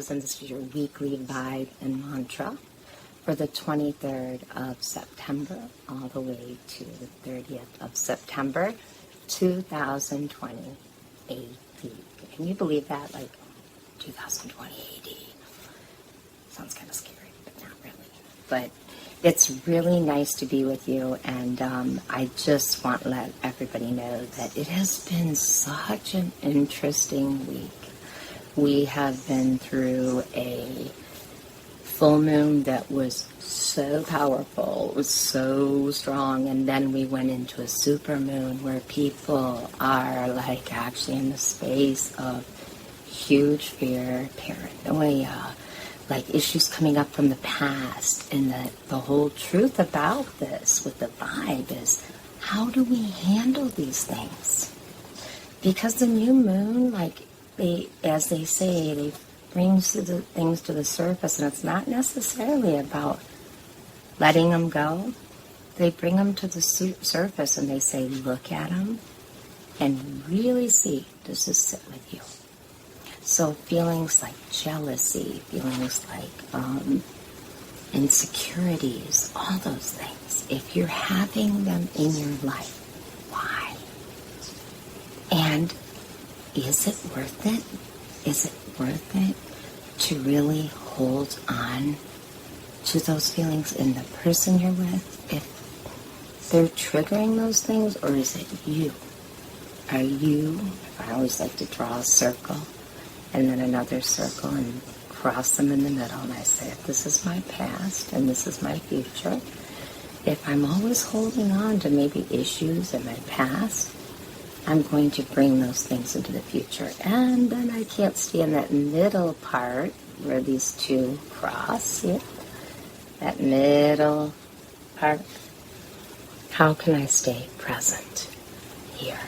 Prisms, and this is your weekly vibe and mantra for the 23rd of September all the way to the 30th of September 2020 AD. Can you believe that? Like 2020 AD. Sounds kind of scary, but not really. But it's really nice to be with you, and I just want to let everybody know that it has been such an interesting week. We have been through a full moon that was so powerful, it was so strong, and then we went into a super moon where people are like actually in the space of huge fear, paranoia, like issues coming up from the past. And the whole truth about this with the vibe is, how do we handle these things? Because the new moon, like as they say, they brings the things to the surface, and it's not necessarily about letting them go. They bring them to the surface, and they say, look at them and really see, does this sit with you? So feelings like jealousy, feelings like insecurities, all those things, if you're having them in your life, why? And is it worth it? Is it worth it to really hold on to those feelings in the person you're with, if they're triggering those things, or is it you? Are you, I always like to draw a circle and then another circle and cross them in the middle, and I say, if this is my past and this is my future, if I'm always holding on to maybe issues in my past, I'm going to bring those things into the future. And then I can't stay in that middle part where these two cross. See it? That middle part. How can I stay present here?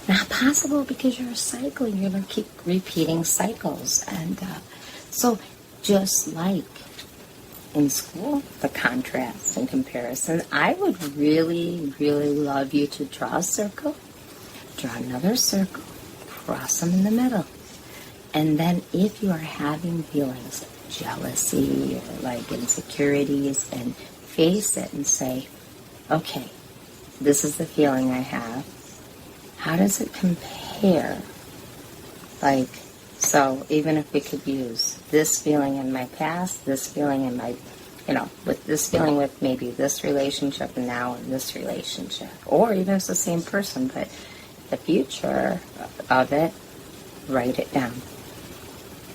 Not possible, because you're cycling. You're going to keep repeating cycles. And so just like in school, the contrast and comparison, I would really, really love you to draw a circle, draw another circle, cross them in the middle. And then if you are having feelings of jealousy or like insecurities, and face it and say, okay, this is the feeling I have. How does it compare? Like, so even if we could use this feeling in my past, this feeling in my, with this feeling with maybe this relationship and now in this relationship, or even if it's the same person, but the future of it, write it down.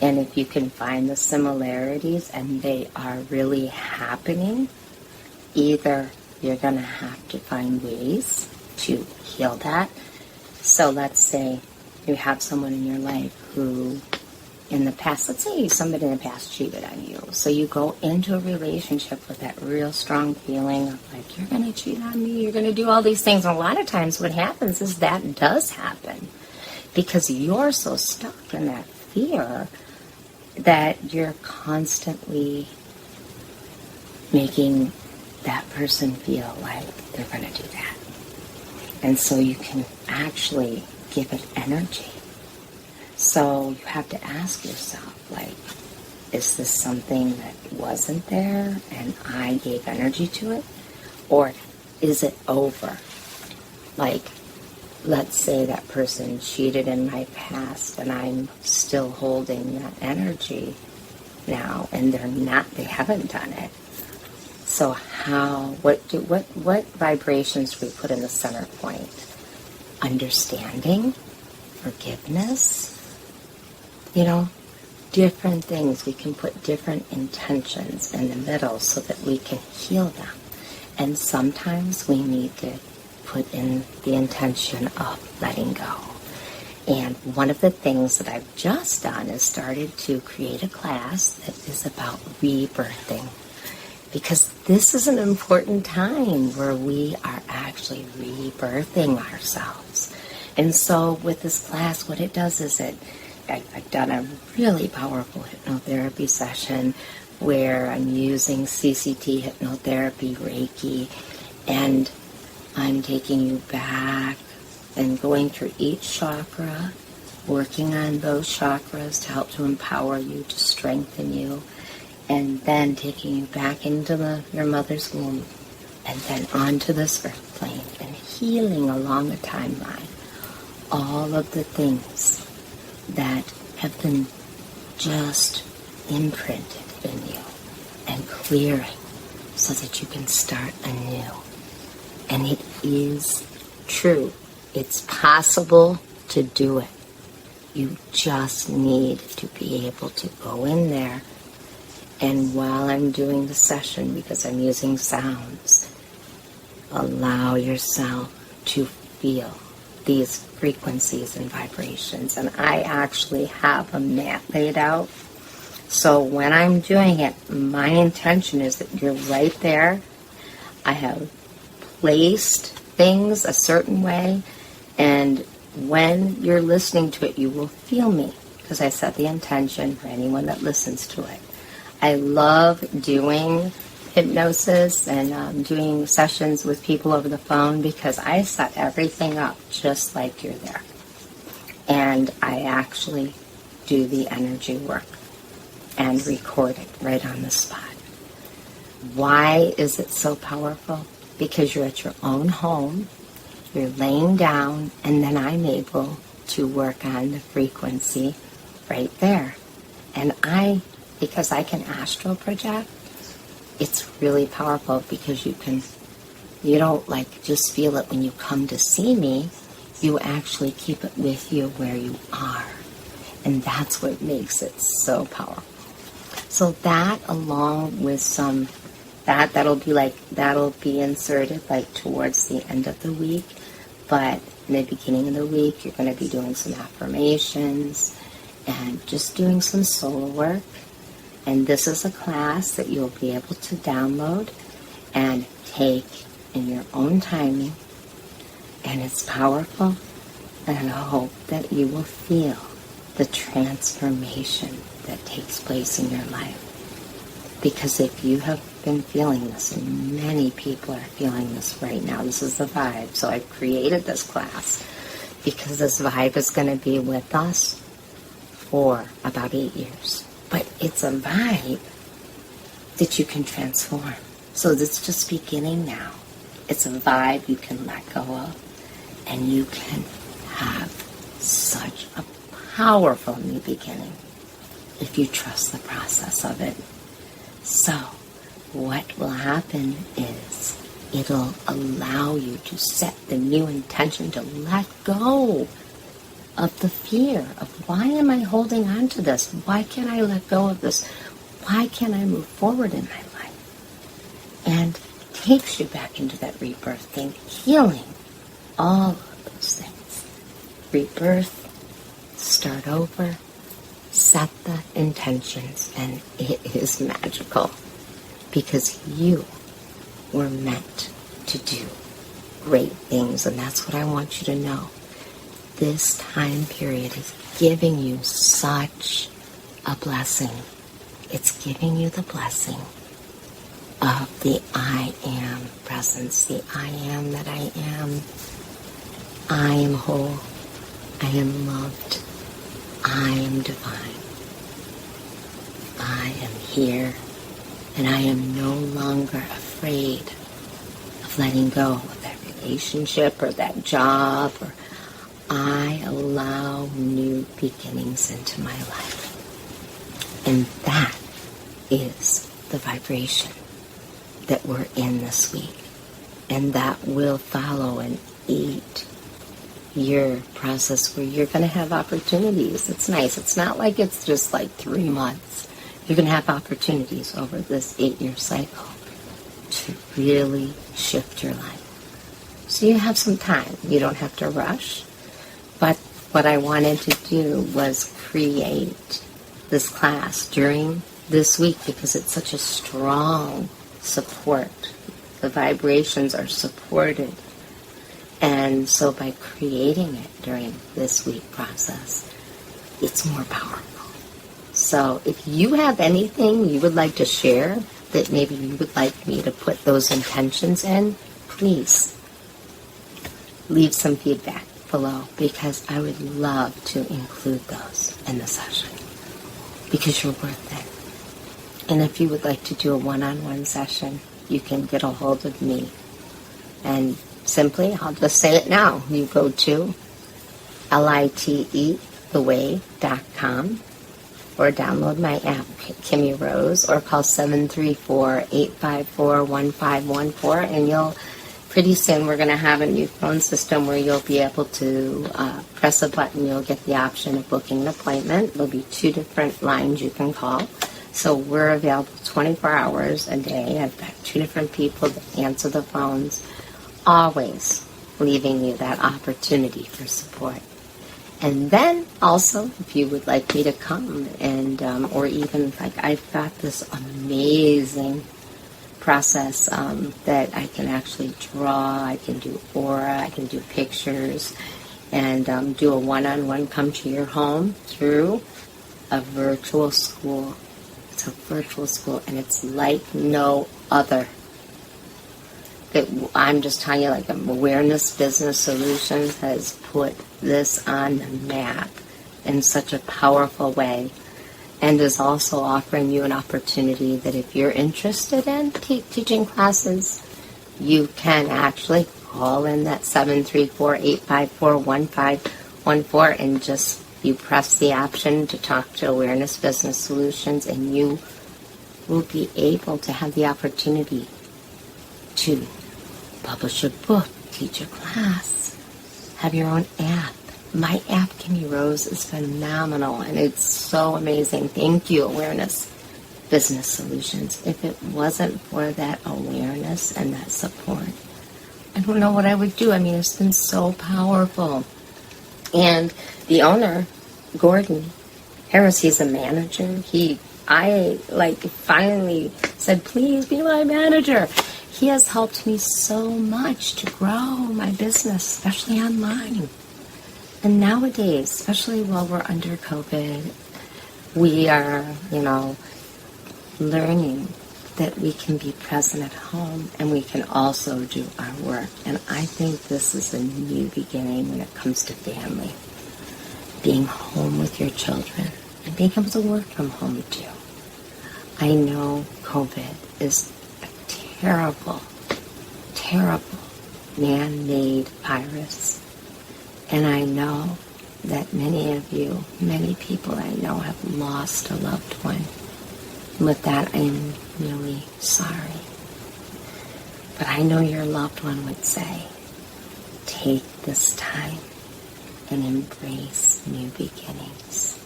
And if you can find the similarities and they are really happening, either you're going to have to find ways to heal that. So let's say you have someone in your life who in the past, let's say somebody in the past cheated on you. So you go into a relationship with that real strong feeling of like, you're going to cheat on me, you're going to do all these things. And a lot of times what happens is that does happen because you're so stuck in that fear that you're constantly making that person feel like they're going to do that. And so you can actually give it energy. So you have to ask yourself, like, is this something that wasn't there and I gave energy to it? Or is it over? Like, let's say that person cheated in my past and I'm still holding that energy now, and they haven't done it. So what vibrations do we put in the center point? Understanding, forgiveness, different things. We can put different intentions in the middle so that we can heal them. And sometimes we need to put in the intention of letting go. And one of the things that I've just done is started to create a class that is about rebirthing. Because this is an important time where we are actually rebirthing ourselves. And so with this class, what it does is I've done a really powerful hypnotherapy session where I'm using CCT hypnotherapy, Reiki, and I'm taking you back and going through each chakra working on those chakras to help to empower you, to strengthen you, and then taking you back into your mother's womb, and then onto this earth plane, and healing along the timeline all of the things that have been just imprinted in you, and clearing so that you can start anew. And it is true. It's possible to do it. You just need to be able to go in there, and while I'm doing the session, because I'm using sounds, allow yourself to feel these frequencies and vibrations. And I actually have a mat laid out. So when I'm doing it, my intention is that you're right there. I have placed things a certain way, and when you're listening to it, you will feel me, because I set the intention for anyone that listens to it. I love doing hypnosis and doing sessions with people over the phone, because I set everything up just like you're there. And I actually do the energy work and record it right on the spot. Why is it so powerful? Because you're at your own home, you're laying down, and then I'm able to work on the frequency right there. And because I can astral project, it's really powerful, because you don't just feel it when you come to see me, you actually keep it with you where you are. And that's what makes it so powerful. So that, along with that'll be inserted towards the end of the week, but in the beginning of the week, you're going to be doing some affirmations and just doing some soul work. And this is a class that you'll be able to download and take in your own timing. And it's powerful. And I hope that you will feel the transformation that takes place in your life. Because if you have been feeling this, and many people are feeling this right now, this is the vibe. So I've created this class because this vibe is going to be with us for about 8 years. But it's a vibe that you can transform. So it's just beginning now. It's a vibe you can let go of, and you can have such a powerful new beginning if you trust the process of it. So what will happen is it'll allow you to set the new intention to let go of the fear of, why am I holding on to this? Why can't I let go of this? Why can't I move forward in my life? And takes you back into that rebirth thing, healing all of those things. Rebirth, start over, set the intentions, and it is magical, because you were meant to do great things, and that's what I want you to know. This time period is giving you such a blessing. It's giving you the blessing of the I am presence, the I am that I am. I am whole. I am loved. I am divine. I am here, and I am no longer afraid of letting go of that relationship or that job, or I allow new beginnings into my life. And that is the vibration that we're in this week. And that will follow an 8-year process where you're going to have opportunities. It's nice. It's not like it's just 3 months. You're going to have opportunities over this 8-year cycle to really shift your life. So you have some time. You don't have to rush. But what I wanted to do was create this class during this week, because it's such a strong support. The vibrations are supported. And so by creating it during this week process, it's more powerful. So if you have anything you would like to share that maybe you would like me to put those intentions in, please leave some feedback below, because I would love to include those in the session, because you're worth it. And if you would like to do a one-on-one session, you can get a hold of me. And simply, I'll just say it now. You go to litetheway.com or download my app, Kimmie Rose, or call 734-854-1514, and you'll, pretty soon we're going to have a new phone system where you'll be able to press a button. You'll get the option of booking an appointment. There'll be 2 different lines you can call. So we're available 24 hours a day. I've got 2 different people that answer the phones, always leaving you that opportunity for support. And then also, if you would like me to come and, or even like I've got this amazing process that I can actually draw, I can do aura, I can do pictures, and do a one-on-one, come to your home through a virtual school. It's a virtual school, and it's like no other. I'm just telling you, like, Awareness Business Solutions has put this on the map in such a powerful way, and is also offering you an opportunity that if you're interested in teaching classes, you can actually call in that 734-854-1514, and just you press the option to talk to Awareness Business Solutions, and you will be able to have the opportunity to publish a book, teach a class, have your own app. My app, Kimmie Rose, is phenomenal, and it's so amazing. Thank you, Awareness Business Solutions. If it wasn't for that awareness and that support, I don't know what I would do. I mean, it's been so powerful. And the owner, Gordon Harris, he's a manager. I finally said, please be my manager. He has helped me so much to grow my business, especially online. And nowadays, especially while we're under COVID, we are, learning that we can be present at home and we can also do our work. And I think this is a new beginning when it comes to family. Being home with your children and being able to work from home too. I know COVID is a terrible, terrible man-made virus. And I know that many people I know have lost a loved one. And with that, I'm really sorry. But I know your loved one would say, take this time and embrace new beginnings,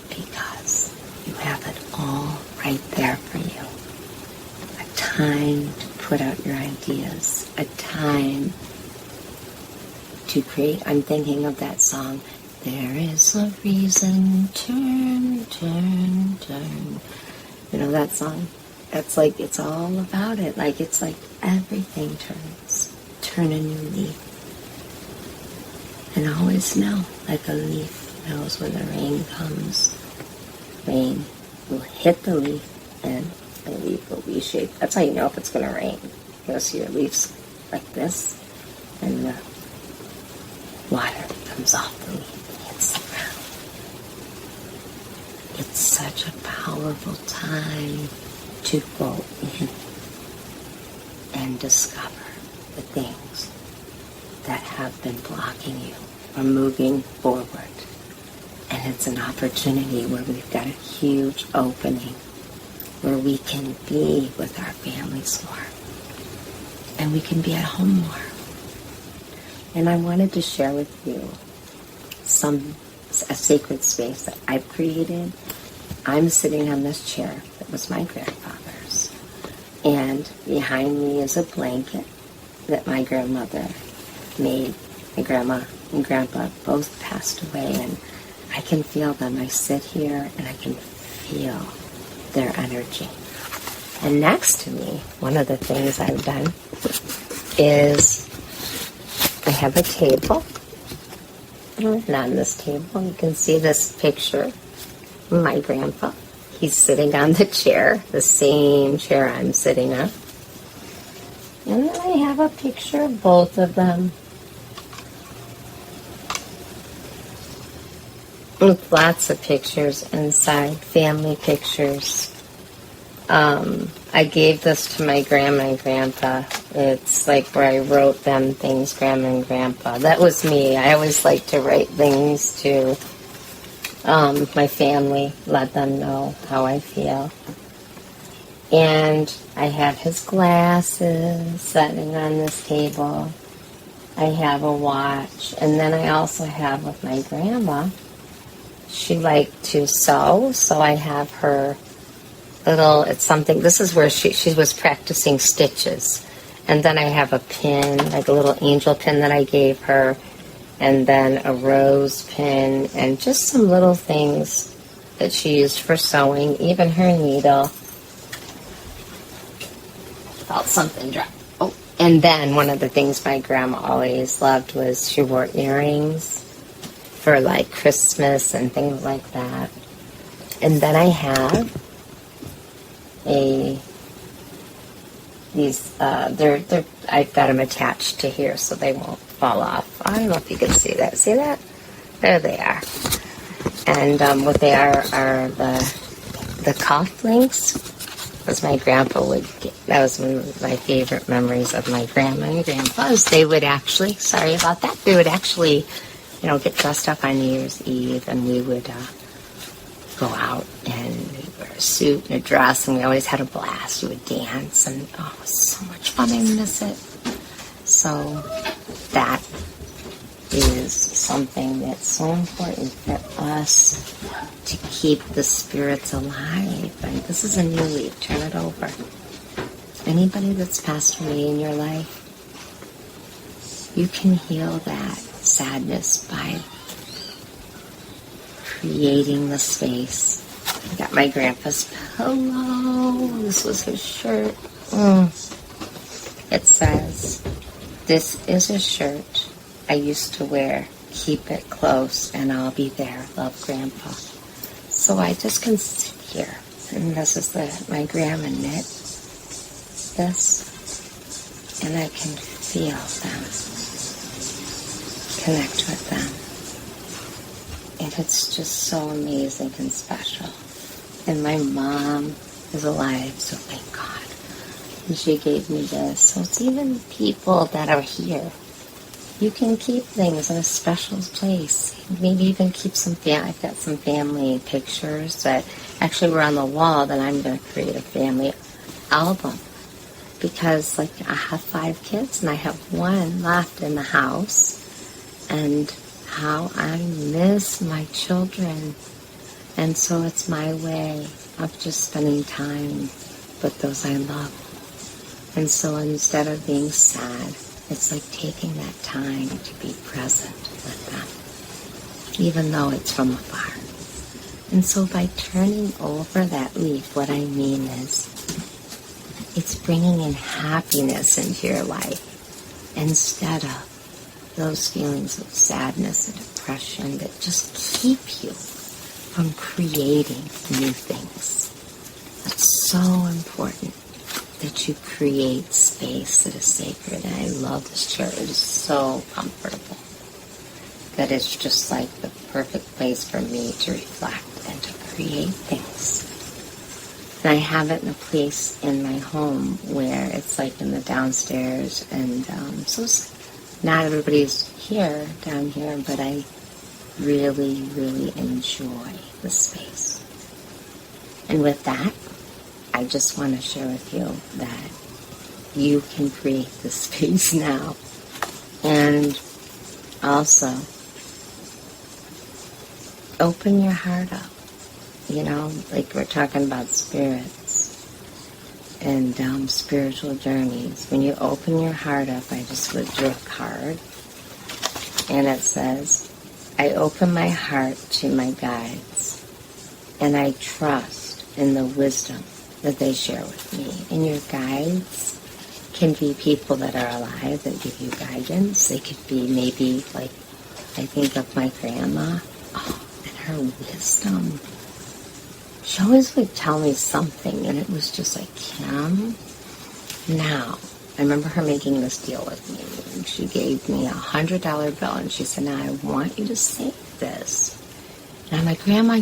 because you have it all right there for you. A time to put out your ideas, a time to create. I'm thinking of that song, there is a reason, turn, turn, turn. You know that song? That's like, it's all about it. Like, it's like everything turns. Turn a new leaf. And always know, like a leaf knows when the rain comes. Rain will hit the leaf and the leaf will be shaped. That's how you know if it's going to rain. You'll see your leaves like this, and the water comes off the leaf and hits the ground. It's such a powerful time to go in and discover the things that have been blocking you from moving forward. And it's an opportunity where we've got a huge opening where we can be with our families more. And we can be at home more. And I wanted to share with you a sacred space that I've created. I'm sitting on this chair that was my grandfather's. And behind me is a blanket that my grandmother made. My grandma and grandpa both passed away, and I can feel them. I sit here and I can feel their energy. And next to me, one of the things I've done is I have a table. And on this table, you can see this picture of my grandpa. He's sitting on the chair, the same chair I'm sitting on. And then I have a picture of both of them. with lots of pictures inside, family pictures. I gave this to my grandma and grandpa. It's like where I wrote them things, grandma and grandpa. That was me. I always like to write things to my family, let them know how I feel. And I have his glasses sitting on this table. I have a watch. And then I also have with my grandma, she liked to sew, so I have her little, it's something, this is where she was practicing stitches. And then I have a pin, like a little angel pin that I gave her, and then a rose pin, and just some little things that she used for sewing, even her needle. Felt something drop. Oh, and then one of the things my grandma always loved was she wore earrings for like Christmas and things like that. And then I have I've got them attached to here so they won't fall off. I don't know if you can see that. See that? There they are. And what they are the cuff links. As my grandpa would get. That was one of my favorite memories of my grandma and grandpa's. They would actually, sorry about that, they would actually, get dressed up on New Year's Eve, and we would go out and we'd wear a suit and a dress, and we always had a blast. We would dance, and it was so much fun. I miss it. So that is something that's so important for us to keep the spirits alive. And this is a new leaf. Turn it over. Anybody that's passed away in your life, you can heal that sadness by creating the space. I got my grandpa's pillow. This was his shirt. It says, "This is a shirt I used to wear. Keep it close and I'll be there. Love, Grandpa." So I just can sit here, and this is my grandma knit this, and I can feel them, connect with them, and it's just so amazing and special. And my mom is alive, so thank God. And she gave me this, so it's even people that are here. You can keep things in a special place. Maybe even keep some I've got some family pictures that actually were on the wall that I'm going to create a family album. Because, I have 5 kids, and I have 1 left in the house. And how I miss my children. And so it's my way of just spending time with those I love. And so instead of being sad, it's like taking that time to be present with them, even though it's from afar. And so by turning over that leaf, what I mean is, it's bringing in happiness into your life instead of those feelings of sadness and depression that just keep you from creating new things. It's so important that you create space that is sacred. And I love this chair. It is so comfortable that it's just like the perfect place for me to reflect and to create things. And I have it in a place in my home where it's like in the downstairs, and so not everybody's here, down here, but I really, really enjoy the space. And with that, I just want to share with you that you can create the space now. And also, open your heart up. Like we're talking about spirits and spiritual journeys. When you open your heart up, I just withdrew a card. And it says, "I open my heart to my guides, and I trust in the wisdom that they share with me." And your guides can be people that are alive that give you guidance. They could be maybe I think of my grandma, and her wisdom. She always would tell me something, and it was just like, "Kim, now," I remember her making this deal with me, and she gave me $100 bill, and she said, "Now I want you to save this, And I'm like, Grandma,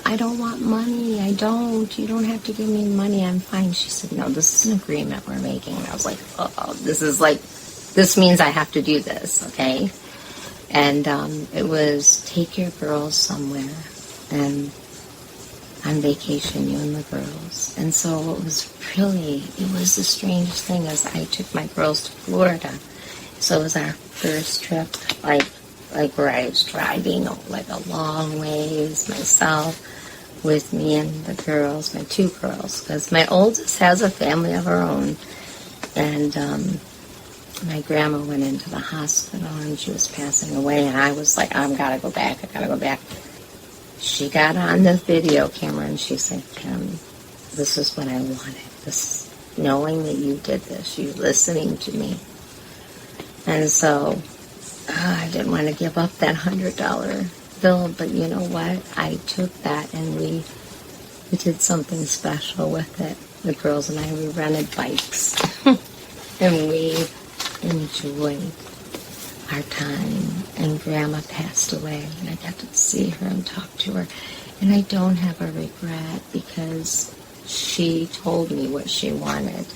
I don't want money. You don't have to give me money. I'm fine. She said, no, this is an agreement we're making. And I was like, oh, this means I have to do this, okay? And it was take your girls somewhere and on vacation, you and the girls. And so it was the strangest thing as I took my girls to Florida. So it was our first trip, like where I was driving like a long ways myself with me and the girls, my two girls, because my oldest has a family of her own. And my grandma went into the hospital and she was passing away, and I was like, I gotta go back. She got on the video camera and she said, Kim, this is what I wanted. This, knowing that you did this, you listening to me. And so I didn't want to give up that $100 bill, but you know what? I took that and we did something special with it. The girls and I, we rented bikes and we enjoyed our time. And Grandma passed away and I got to see her and talk to her. And I don't have a regret because she told me what she wanted.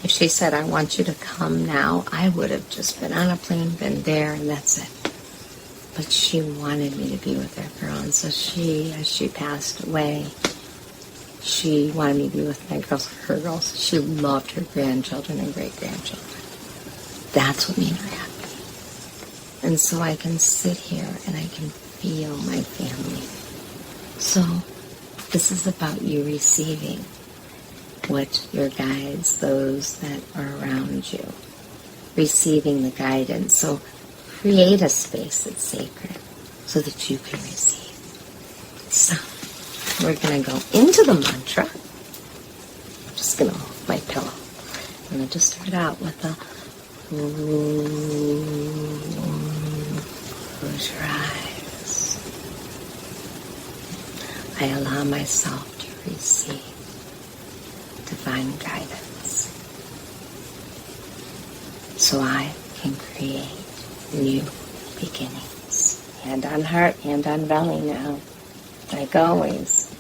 If she said, I want you to come now, I would have just been on a plane, been there, and that's it. But she wanted me to be with her girl. And so as she passed away, she wanted me to be with my girls, her girls. She loved her grandchildren and great-grandchildren. That's what made her happy. And so I can sit here and I can feel my family. So this is about you receiving what your guides, those that are around you, receiving the guidance. So create a space that's sacred so that you can receive. So we're going to go into the mantra. I'm just going to hold my pillow. I'm going to just start out with a close your eyes. I allow myself to receive divine guidance so I can create new beginnings. Hand on heart, hand on belly now, like always.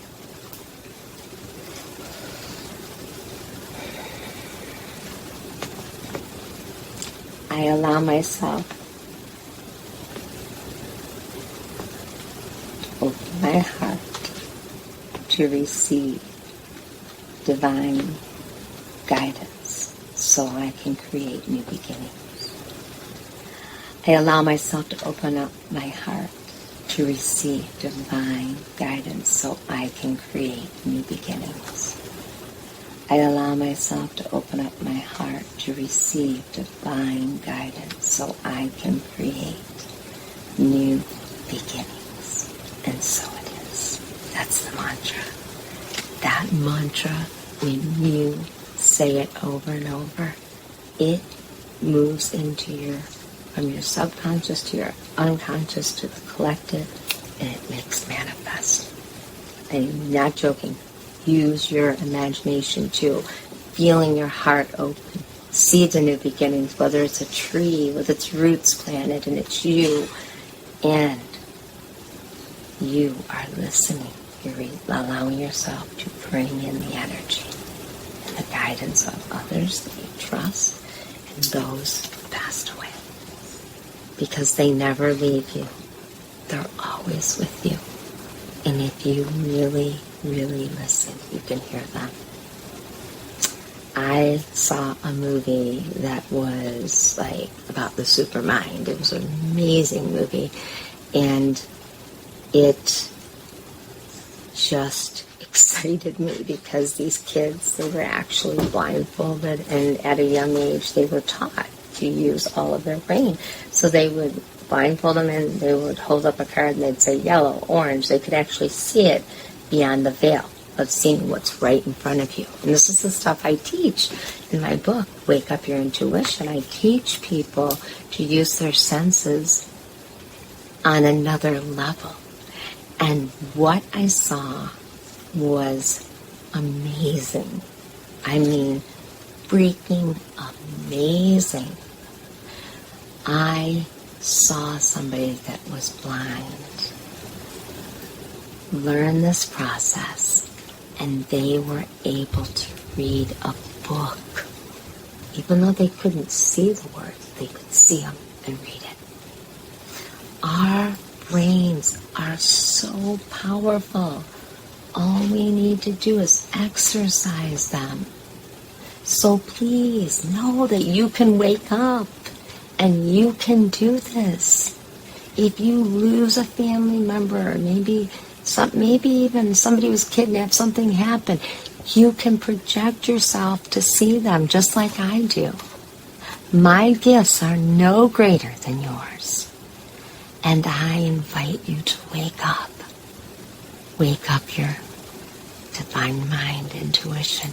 I allow myself to open my heart to receive divine guidance so I can create new beginnings. I allow myself to open up my heart to receive divine guidance so I can create new beginnings. I allow myself to open up my heart to receive divine guidance so I can create new beginnings. And so it is. That's the mantra. That mantra, when you say it over and over, it moves from your subconscious to your unconscious to the collective, and it makes manifest. I'm not joking. Use your imagination too. Feeling your heart open. Seeds of new beginnings, whether it's a tree with its roots planted and it's you, and you are listening. You're allowing yourself to bring in the energy and the guidance of others that you trust and those who passed away. Because they never leave you. They're always with you. And if you really, really listen, you can hear them. I saw a movie that was like about the supermind. It was an amazing movie. And it just excited me because these kids, they were actually blindfolded, and at a young age they were taught to use all of their brain. So they would blindfold them and they would hold up a card and they'd say yellow, orange. They could actually see it beyond the veil of seeing what's right in front of you. And this is the stuff I teach in my book, Wake Up Your Intuition. I teach people to use their senses on another level. And what I saw was amazing. I mean, freaking amazing. I saw somebody that was blind learn this process, and they were able to read a book. Even though they couldn't see the words, they could see them and read it. Our brains are so powerful. All we need to do is exercise them. So please know that you can wake up and you can do this. If you lose a family member, maybe even somebody was kidnapped, something happened, you can project yourself to see them just like I do. My gifts are no greater than yours. And I invite you to wake up. Wake up your divine mind, intuition.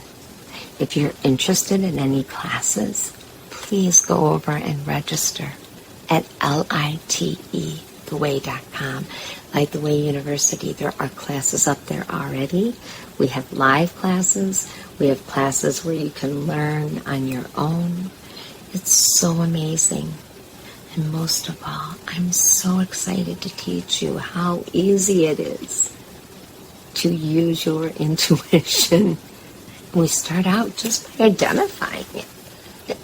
If you're interested in any classes, please go over and register at Lite, theway.com. Like the Way University, there are classes up there already. We have live classes. We have classes where you can learn on your own. It's so amazing. And most of all, I'm so excited to teach you how easy it is to use your intuition. We start out just by identifying it,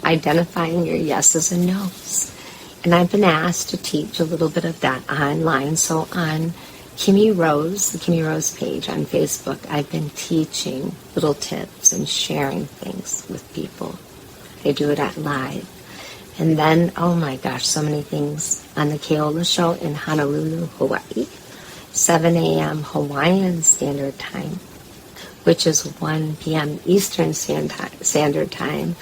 identifying your yeses and nos. And I've been asked to teach a little bit of that online. So on Kimmie Rose, the Kimmie Rose page on Facebook, I've been teaching little tips and sharing things with people. I do it at live. And then, oh my gosh, so many things on the Keola show in Honolulu, Hawaii, 7 a.m. Hawaiian Standard Time, which is 1 p.m. Eastern Standard Time.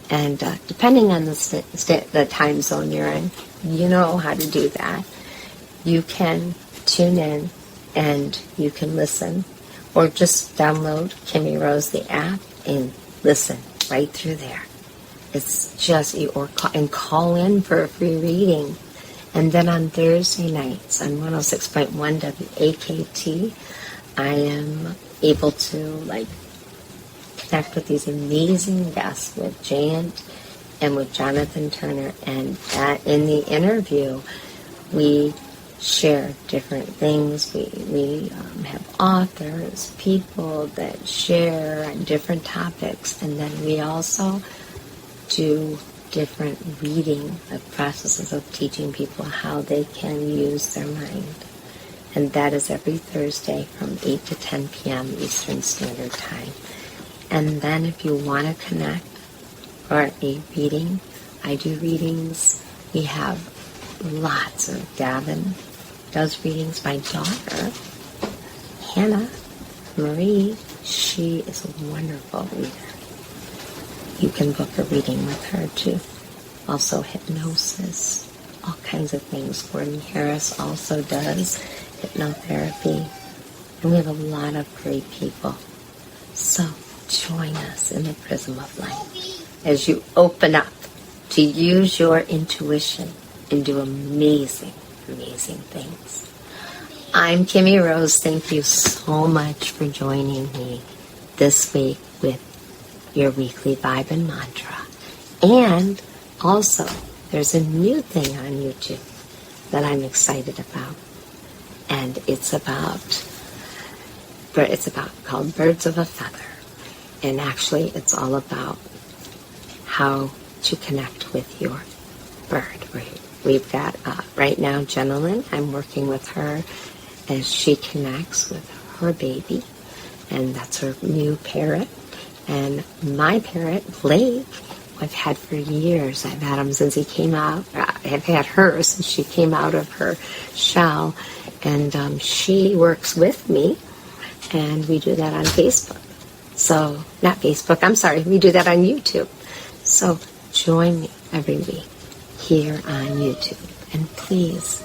And depending on the time zone you're in, you know how to do that. You can tune in and you can listen, or just download Kimmie Rose, the app, and listen right through there. It's just, or call in for a free reading. And then on Thursday nights on 106.1 WAKT, I am able to connect with these amazing guests, with Jayant and with Jonathan Turner. And in the interview, we share different things. We have authors, people that share on different topics. And then we also do different reading processes of teaching people how they can use their mind. And that is every Thursday from 8 to 10 p.m. Eastern Standard Time. And then if you want to connect for a reading, I do readings. We have lots of Gavin does readings. My daughter, Hannah Marie, she is a wonderful reader. You can book a reading with her too. Also hypnosis, all kinds of things. Gordon Harris also does hypnotherapy. And we have a lot of great people. So join us in the Prism of Light as you open up to use your intuition and do amazing, amazing things. I'm Kimmie Rose. Thank you so much for joining me this week with your weekly vibe and mantra. And also, there's a new thing on YouTube that I'm excited about. And it's called Birds of a Feather. And actually, it's all about how to connect with your bird. We've got, right now, Jenilyn. I'm working with her as she connects with her baby. And that's her new parrot. And my parrot, Blake, I've had for years. I've had him since he came out. I've had her since she came out of her shell. And she works with me. And we do that on Facebook. So, not Facebook, I'm sorry. We do that on YouTube. So, join me every week here on YouTube. And please,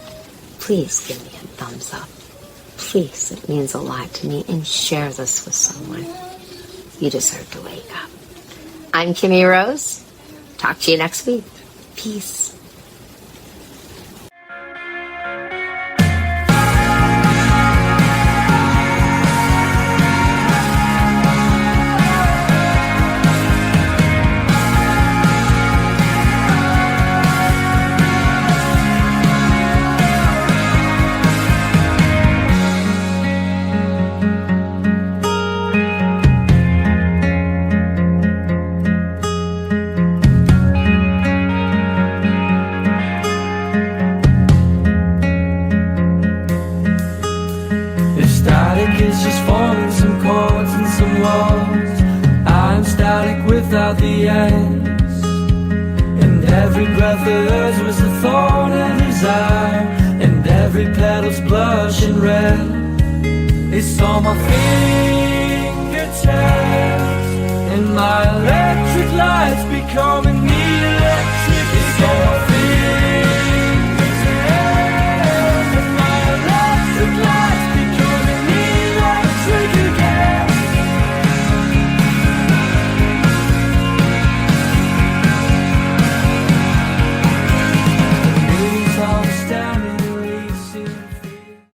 please give me a thumbs up. Please, it means a lot to me. And share this with someone. You deserve to wake up. I'm Kimmie Rose. Talk to you next week. Peace. out the ends. And every breath of hers was a thorn in his eye, and every petal's blushing red. It's on my fingertips, and my electric lights becoming